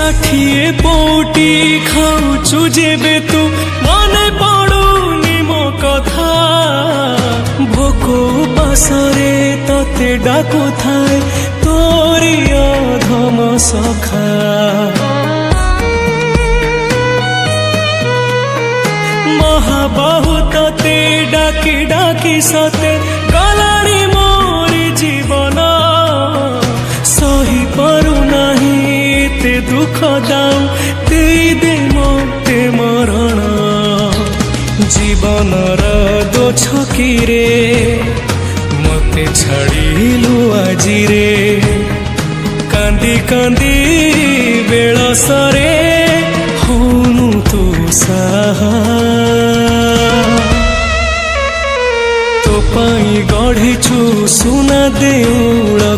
ଷାଠିଏ ପଉଟି ଖାଉଛୁ ଯେବେ ତୁ ମନେ ପଡୁନି ମୋ କଥା ଭୋକ ଉପାସରେ ତତେ ଡାକୁଥାଏ ତୋରି ଅଧମ ସଖା ମହାବାହୁ ତତେ ଡାକି ଡାକି ସତେ ଗଲାଣି ମୋରି ଜୀବନ ସହି ପାରୁନାହିଁ ଏତେ ଦୁଃଖ ଦାଉ ଦେଇଦେ ମୋତେ ମରଣ ଜୀବନର ଦୋ ଛକିରେ ମୋତେ ଛାଡ଼ିଲୁ ଆଜିରେ କାନ୍ଦି କାନ୍ଦି ବେଳସରେ ହଉନୁ ତୁ ସାହା ତୋ ପାଇଁ ଗଢ଼ିଛୁ ସୁନା ଦେଉଳ